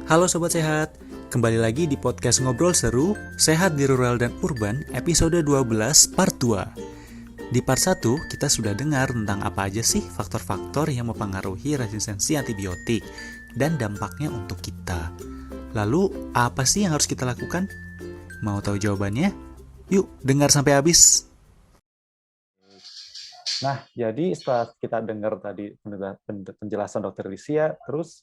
Halo Sobat Sehat, kembali lagi di podcast Ngobrol Seru, Sehat di Rural dan Urban, episode 12 part 2. Di part 1, kita sudah dengar tentang apa aja sih faktor-faktor yang mempengaruhi resistensi antibiotik dan dampaknya untuk kita. Lalu, apa sih yang harus kita lakukan? Mau tahu jawabannya? Yuk, dengar sampai habis. Nah, jadi setelah kita dengar tadi penjelasan Dr. Lisia, terus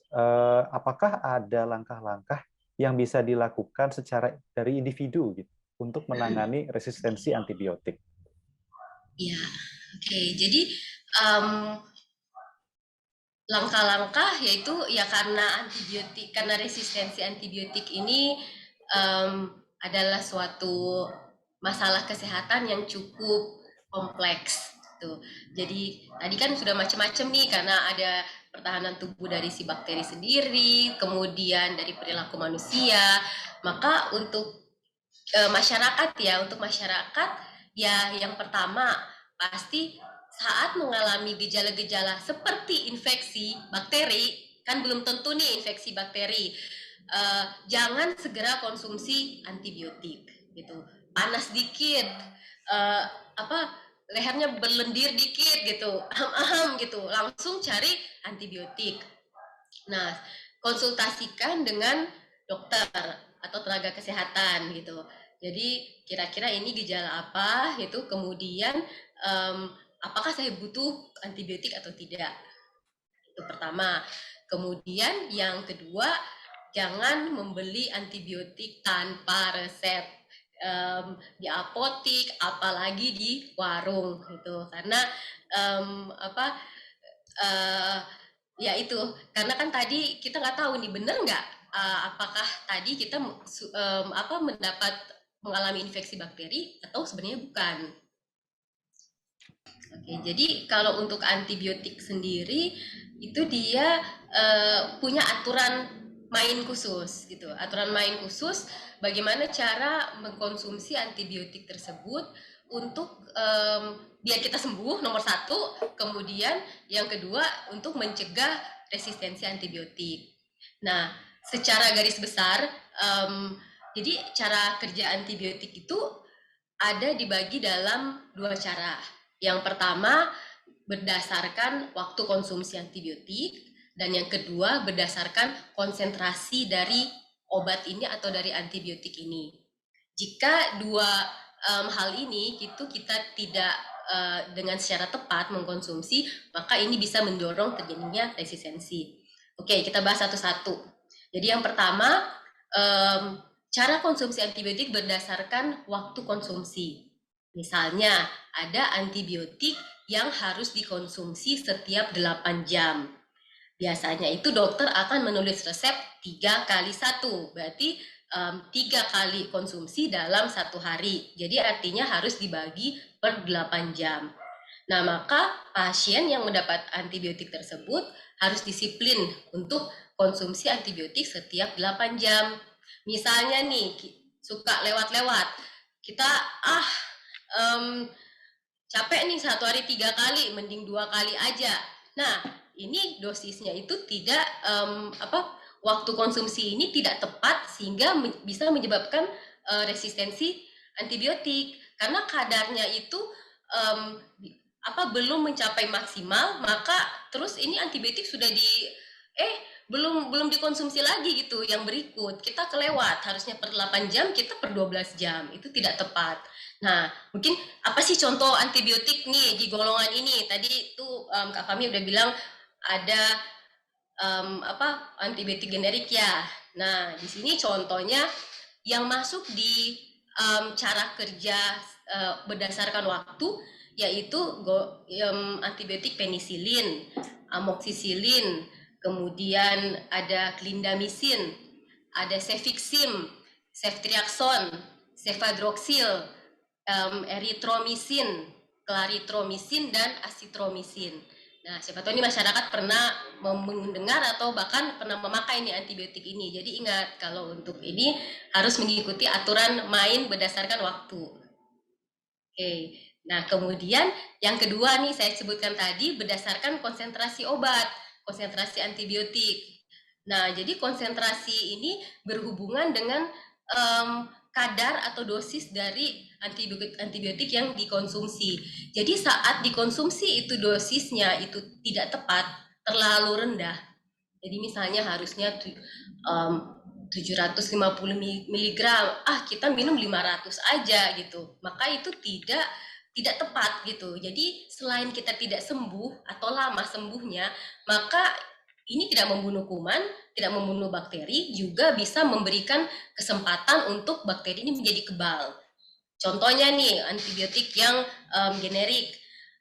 apakah ada langkah-langkah yang bisa dilakukan secara dari individu gitu untuk menangani resistensi antibiotik? Ya, oke. Jadi langkah-langkah yaitu ya karena resistensi antibiotik ini adalah suatu masalah kesehatan yang cukup kompleks. Tuh. Jadi tadi kan sudah macam-macam nih karena ada pertahanan tubuh dari si bakteri sendiri, kemudian dari perilaku manusia. Maka untuk masyarakat ya yang pertama pasti saat mengalami gejala-gejala seperti infeksi bakteri, kan belum tentu nih infeksi bakteri, jangan segera konsumsi antibiotik gitu. Panas dikit, lehernya berlendir dikit gitu, aham gitu, langsung cari antibiotik. Nah, konsultasikan dengan dokter atau tenaga kesehatan gitu. Jadi kira-kira ini gejala apa gitu, kemudian apakah saya butuh antibiotik atau tidak. Itu pertama. Kemudian yang kedua, jangan membeli antibiotik tanpa resep di apotik, apalagi di warung gitu. Karena ya itu, karena kan tadi kita nggak tahu nih bener nggak apakah tadi kita mengalami infeksi bakteri atau sebenarnya bukan. Oke, jadi kalau untuk antibiotik sendiri itu dia punya aturan main khusus gitu. Aturan main khusus bagaimana cara mengkonsumsi antibiotik tersebut untuk biar kita sembuh, nomor satu. Kemudian yang kedua untuk mencegah resistensi antibiotik. Nah, secara garis besar, jadi cara kerja antibiotik itu ada dibagi dalam dua cara. Yang pertama berdasarkan waktu konsumsi antibiotik, dan yang kedua berdasarkan konsentrasi dari obat ini atau dari antibiotik ini. Jika dua hal ini itu kita tidak dengan secara tepat mengkonsumsi, maka ini bisa mendorong terjadinya resistensi. Oke, kita bahas satu-satu. Jadi yang pertama, cara konsumsi antibiotik berdasarkan waktu konsumsi. Misalnya, ada antibiotik yang harus dikonsumsi setiap 8 jam. Biasanya itu dokter akan menulis resep 3x1, berarti 3 kali konsumsi dalam 1 hari. Jadi artinya harus dibagi per 8 jam. Nah, maka pasien yang mendapat antibiotik tersebut harus disiplin untuk konsumsi antibiotik setiap 8 jam. Misalnya nih, suka lewat-lewat, kita capek nih 1 hari 3 kali, mending 2 kali aja. Nah, ini dosisnya itu tidak waktu konsumsi ini tidak tepat sehingga bisa menyebabkan resistensi antibiotik karena kadarnya itu belum mencapai maksimal, maka terus ini antibiotik sudah belum dikonsumsi lagi gitu. Yang berikut kita kelewat, harusnya per 8 jam kita per 12 jam, itu tidak tepat. Nah, mungkin apa sih contoh antibiotik nih di golongan ini? Tadi itu Kak Fami udah bilang ada antibiotik generik ya. Nah, di sini contohnya yang masuk di cara kerja berdasarkan waktu yaitu antibiotik penisilin, amoksisilin, kemudian ada clindamycin, ada cefixim, ceftriaxone, cefadroxil, eritromycin, claritromycin, dan asitromycin. Nah, siapa tahu ini masyarakat pernah mendengar atau bahkan pernah memakai nih antibiotik ini. Jadi ingat, kalau untuk ini harus mengikuti aturan main berdasarkan waktu. Oke. Nah, kemudian yang kedua nih saya sebutkan tadi berdasarkan konsentrasi obat, konsentrasi antibiotik. Nah, jadi konsentrasi ini berhubungan dengan kadar atau dosis dari antibiotik yang dikonsumsi. Jadi saat dikonsumsi itu dosisnya itu tidak tepat, terlalu rendah. Jadi misalnya harusnya 750 mg, kita minum 500 aja gitu. Maka itu tidak tepat gitu. Jadi selain kita tidak sembuh atau lama sembuhnya, maka ini tidak membunuh kuman, tidak membunuh bakteri, juga bisa memberikan kesempatan untuk bakteri ini menjadi kebal. Contohnya nih, antibiotik yang generik,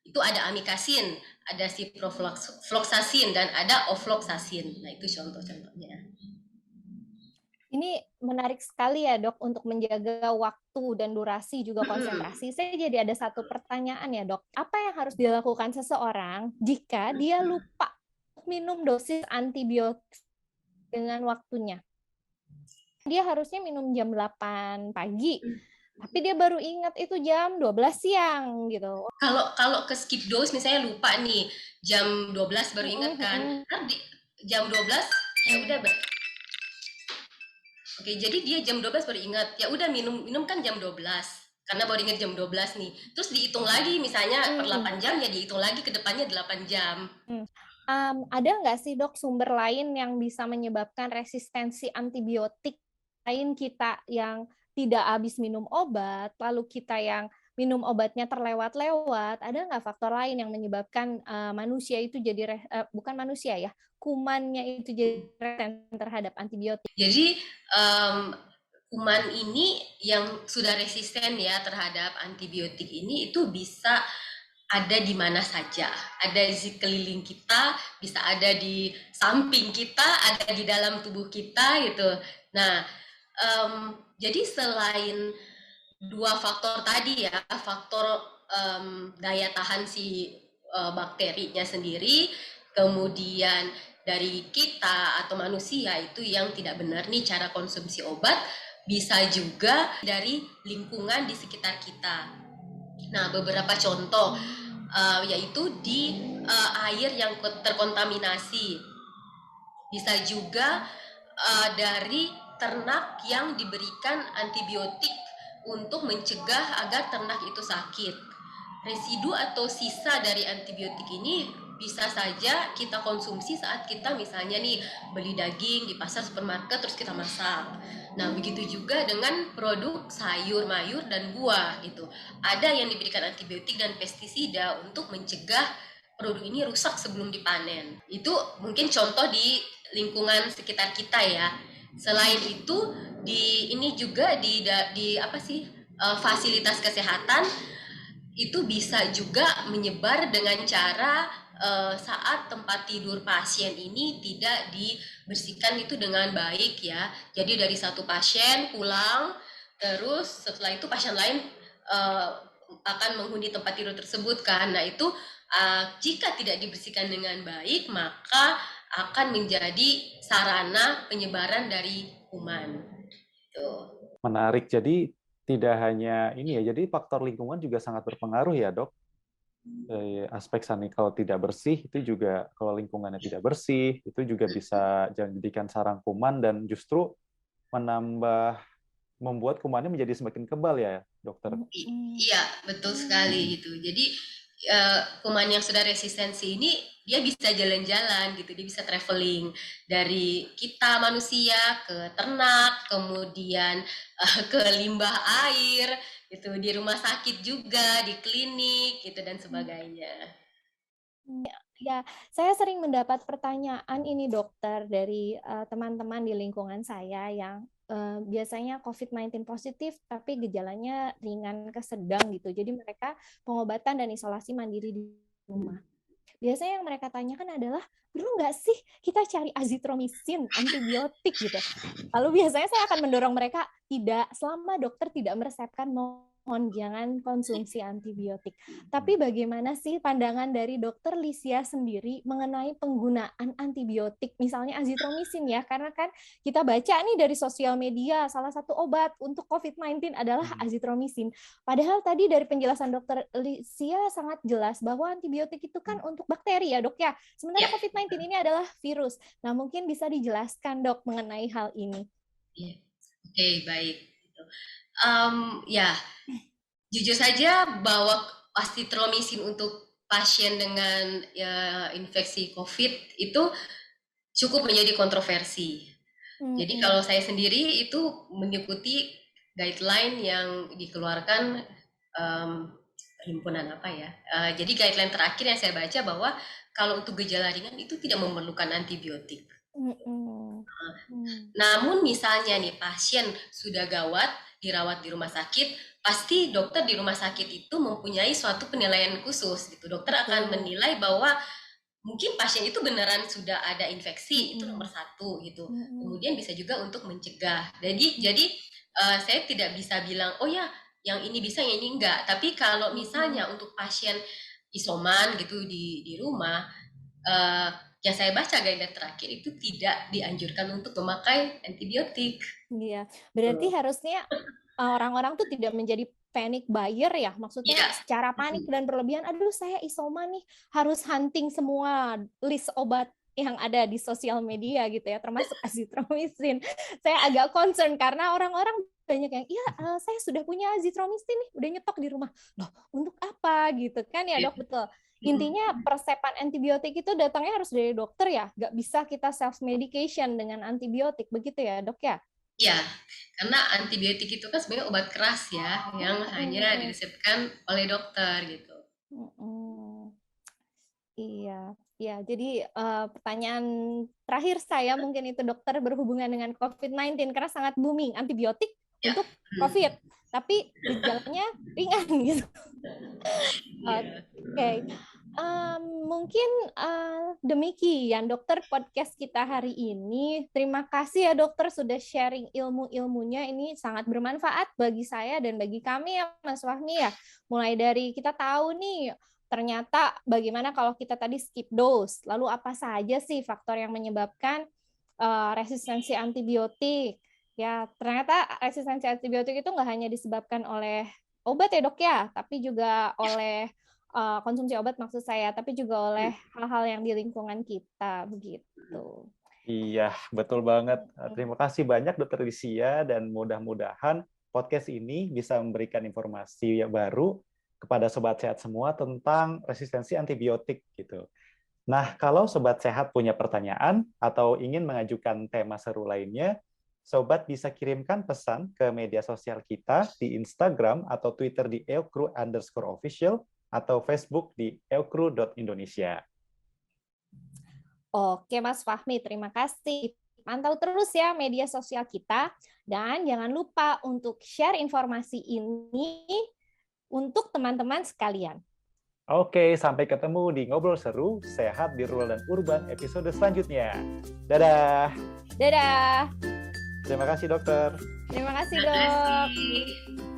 itu ada amikasin, ada ciprofloxacin, dan ada ofloxacin. Nah, itu contoh-contohnya. Ini menarik sekali ya dok, untuk menjaga waktu dan durasi juga konsentrasi. Saya jadi ada satu pertanyaan ya dok, apa yang harus dilakukan seseorang jika dia lupa minum dosis antibiotik dengan waktunya? Dia harusnya minum jam 8 pagi, tapi dia baru ingat itu jam 12 siang gitu. Kalau ke skip dose misalnya lupa nih, jam 12 baru ingat kan, jam 12 ya udah. Oke, jadi dia jam 12 baru ingat, ya udah minum kan jam 12. Karena baru ingat jam 12 nih. Terus dihitung lagi misalnya per 8 jam, ya dihitung lagi ke depannya 8 jam. Ada nggak sih dok sumber lain yang bisa menyebabkan resistensi antibiotik lain kita yang tidak habis minum obat, lalu kita yang minum obatnya terlewat-lewat, ada nggak faktor lain yang menyebabkan manusia itu jadi, bukan manusia ya, kumannya itu jadi resisten terhadap antibiotik? Jadi kuman ini yang sudah resisten ya terhadap antibiotik ini itu bisa ada di mana saja, ada di sekeliling kita, bisa ada di samping kita, ada di dalam tubuh kita gitu. Nah, jadi selain dua faktor tadi ya, faktor daya tahan si bakterinya sendiri, kemudian dari kita atau manusia itu yang tidak benar nih cara konsumsi obat, bisa juga dari lingkungan di sekitar kita. Nah, beberapa contoh yaitu di air yang terkontaminasi, bisa juga dari ternak yang diberikan antibiotik untuk mencegah agar ternak itu sakit. Residu atau sisa dari antibiotik ini bisa saja kita konsumsi saat kita misalnya nih beli daging di pasar supermarket terus kita masak. Nah, begitu juga dengan produk sayur, mayur, dan buah gitu. Ada yang diberikan antibiotik dan pestisida untuk mencegah produk ini rusak sebelum dipanen. Itu mungkin contoh di lingkungan sekitar kita ya. Selain itu ini juga di fasilitas kesehatan itu bisa juga menyebar dengan cara saat tempat tidur pasien ini tidak dibersihkan itu dengan baik ya. Jadi dari satu pasien pulang, terus setelah itu pasien lain akan menghuni tempat tidur tersebut kan. Nah itu jika tidak dibersihkan dengan baik, maka akan menjadi sarana penyebaran dari kuman. Tuh. Menarik. Jadi tidak hanya ini ya, jadi faktor lingkungan juga sangat berpengaruh ya dok. Aspek sana kalau tidak bersih itu juga, kalau lingkungannya tidak bersih itu juga bisa jadikan sarang kuman dan justru membuat kumannya menjadi semakin kebal ya dokter. Iya, betul sekali gitu. Jadi kuman yang sudah resistensi ini dia bisa jalan-jalan gitu, dia bisa traveling dari kita manusia ke ternak, kemudian ke limbah air gitu, di rumah sakit juga, di klinik gitu dan sebagainya. Ya, saya sering mendapat pertanyaan ini dokter dari teman-teman di lingkungan saya yang biasanya COVID-19 positif tapi gejalanya ringan ke sedang gitu. Jadi mereka pengobatan dan isolasi mandiri di rumah. Biasanya yang mereka tanyakan adalah, perlu nggak sih kita cari azitromisin, antibiotik gitu? Lalu biasanya saya akan mendorong mereka, tidak, selama dokter tidak meresepkan mohon jangan konsumsi antibiotik. Tapi bagaimana sih pandangan dari Dokter Lisia sendiri mengenai penggunaan antibiotik, misalnya azitromisin ya, karena kan kita baca nih dari sosial media salah satu obat untuk COVID-19 adalah azitromisin. Padahal tadi dari penjelasan Dokter Lisia sangat jelas bahwa antibiotik itu kan untuk bakteri ya dok ya. Sementara COVID-19 ini adalah virus. Nah mungkin bisa dijelaskan dok mengenai hal ini. Oke, baik. Ya, jujur saja bahwa azitromisin untuk pasien dengan infeksi COVID itu cukup menjadi kontroversi. Jadi kalau saya sendiri itu mengikuti guideline yang dikeluarkan perhimpunan apa ya. Jadi guideline terakhir yang saya baca bahwa kalau untuk gejala ringan itu tidak memerlukan antibiotik. Namun misalnya nih pasien sudah gawat dirawat di rumah sakit, pasti dokter di rumah sakit itu mempunyai suatu penilaian khusus gitu. Dokter akan menilai bahwa mungkin pasien itu beneran sudah ada infeksi, itu nomor satu gitu. Kemudian bisa juga untuk mencegah. Jadi saya tidak bisa bilang oh ya yang ini bisa yang ini enggak. Tapi kalau misalnya untuk pasien isoman gitu di rumah, yang saya baca guideline terakhir itu tidak dianjurkan untuk memakai antibiotik. Iya, berarti harusnya orang-orang tuh tidak menjadi panic buyer ya, maksudnya secara panik dan berlebihan, aduh saya isoman nih, harus hunting semua list obat yang ada di sosial media gitu ya, termasuk azitromisin. Saya agak concern karena orang-orang banyak yang, saya sudah punya azitromisin nih, udah nyetok di rumah. Loh, untuk apa gitu kan ya dok, betul. Intinya persepan antibiotik itu datangnya harus dari dokter ya, nggak bisa kita self-medication dengan antibiotik, begitu ya dok ya? Ya, karena antibiotik itu kan sebenarnya obat keras ya, yang hanya diresepkan oleh dokter gitu. Iya, ya. Jadi pertanyaan terakhir saya mungkin itu dokter berhubungan dengan COVID-19 karena sangat booming antibiotik untuk COVID, tapi gejalanya ringan gitu. Oke. Mungkin demikian dokter podcast kita hari ini. Terima kasih ya dokter sudah sharing ilmu-ilmunya, ini sangat bermanfaat bagi saya dan bagi kami ya Mas Fahmi ya. Mulai dari kita tahu nih ternyata bagaimana kalau kita tadi skip dose, lalu apa saja sih faktor yang menyebabkan resistensi antibiotik. Ya, ternyata resistensi antibiotik itu nggak hanya disebabkan oleh obat ya dok ya, tapi juga oleh konsumsi obat maksud saya, tapi juga oleh hal-hal yang di lingkungan kita, begitu. Iya, betul banget. Terima kasih banyak Dr. Lisia, dan mudah-mudahan podcast ini bisa memberikan informasi yang baru kepada Sobat Sehat semua tentang resistensi antibiotik gitu. Nah, kalau Sobat Sehat punya pertanyaan atau ingin mengajukan tema seru lainnya, Sobat bisa kirimkan pesan ke media sosial kita di Instagram atau Twitter di eukru_official atau Facebook di eukru.indonesia. Oke Mas Fahmi, terima kasih. Pantau terus ya media sosial kita, dan jangan lupa untuk share informasi ini untuk teman-teman sekalian. Oke, sampai ketemu di Ngobrol Seru, Sehat di Rural dan Urban episode selanjutnya. Dadah! Dadah! Terima kasih dokter. Terima kasih Terima dok. kasih.